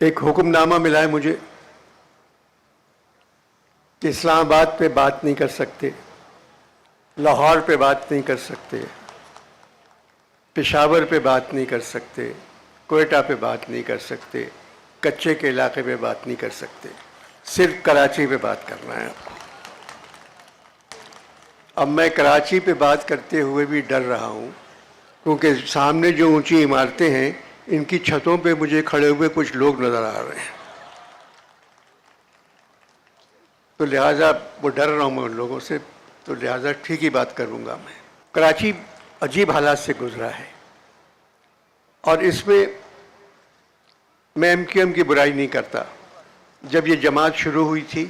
ایک हुक्मनामा मिला है मुझे कि इस्लामाबाद पे बात नहीं कर सकते, लाहौर पे बात नहीं कर सकते, पेशावर पे बात नहीं कर सकते, कोयटा पे बात नहीं कर सकते, कच्चे के इलाके पे बात नहीं कर सकते, सिर्फ कराची पे बात करना है आपको। अब मैं कराची पे बात करते हुए भी डर रहा हूँ, क्योंकि सामने जो ऊंची इमारतें हैं इनकी छतों पे मुझे खड़े हुए कुछ लोग नज़र आ रहे हैं, तो लिहाजा वो डर रहा हूँ मैं उन लोगों से, तो लिहाजा ठीक ही बात करूँगा मैं। कराची अजीब हालात से गुजरा है और इसमें मैं MQM की बुराई नहीं करता। जब ये जमात शुरू हुई थी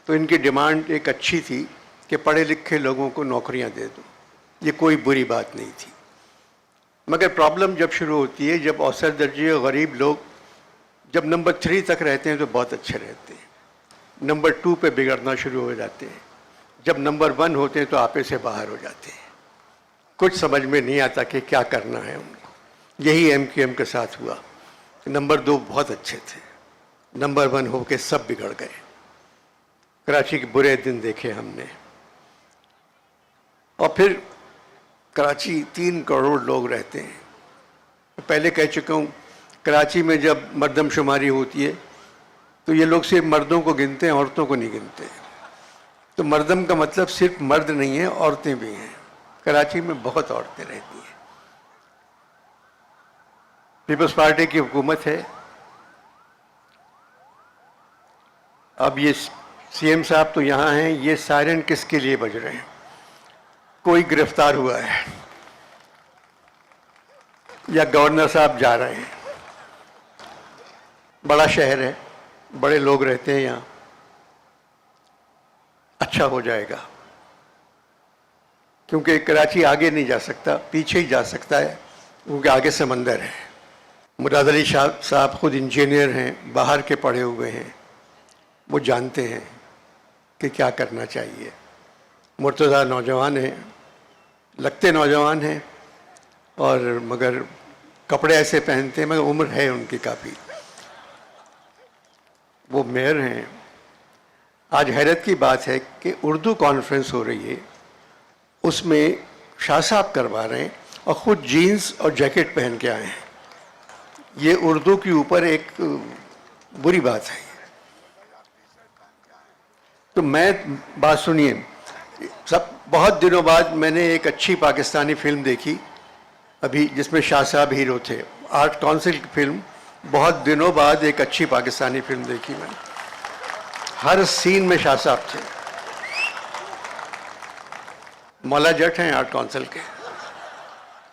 तो इनकी डिमांड एक अच्छी थी कि पढ़े लिखे लोगों को नौकरियां दे दो, ये कोई बुरी बात नहीं थी। मगर प्रॉब्लम जब शुरू होती है, जब औसत दर्जे गरीब लोग जब नंबर 3 तक रहते हैं तो बहुत अच्छे रहते हैं, नंबर 2 पे बिगड़ना शुरू हो जाते हैं, जब नंबर 1 होते हैं तो आपे से बाहर हो जाते हैं, कुछ समझ में नहीं आता कि क्या करना है उनको। यही MQM के साथ हुआ। नंबर 2 बहुत अच्छे थे, नंबर 1 होके सब बिगड़ गए। कराची के बुरे दिन देखे हमने। और फिर कराची 3 करोड़ लोग रहते हैं। पहले कह चुका हूँ, कराची में जब मर्दमशुमारी होती है तो ये लोग सिर्फ मर्दों को गिनते हैं, औरतों को नहीं गिनते। तो मर्दम का मतलब सिर्फ मर्द नहीं है, औरतें भी हैं। कराची में बहुत औरतें रहती हैं। पीपल्स पार्टी की हुकूमत है। अब ये CM साहब तो यहाँ हैं, ये सायरन किसके लिए बज रहे हैं? कोई गिरफ्तार हुआ है या गवर्नर साहब जा रहे हैं? बड़ा शहर है, बड़े लोग रहते हैं यहाँ, अच्छा हो जाएगा। क्योंकि कराची आगे नहीं जा सकता, पीछे ही जा सकता है, क्योंकि आगे समंदर है। मुराद अली साहब खुद इंजीनियर हैं, बाहर के पढ़े हुए हैं, वो जानते हैं कि क्या करना चाहिए। मुर्तज़ा नौजवान हैं, लगते नौजवान हैं, और मगर कपड़े ऐसे पहनते हैं, मगर उम्र है उनकी काफ़ी। वो मेयर हैं। आज हैरत की बात है कि उर्दू कॉन्फ्रेंस हो रही है, उसमें शाह साहब करवा रहे हैं और ख़ुद जीन्स और जैकेट पहन के आए हैं। ये उर्दू के ऊपर एक बुरी बात है। तो मैं बात सुनिए, सब बहुत दिनों बाद मैंने एक अच्छी पाकिस्तानी फिल्म देखी अभी, जिसमें शाह साहब हीरो थे। आर्ट काउंसिल की फिल्म, बहुत दिनों बाद एक अच्छी पाकिस्तानी फिल्म देखी मैंने। हर सीन में शाह साहब थे। मौला जट हैं आर्ट काउंसिल के।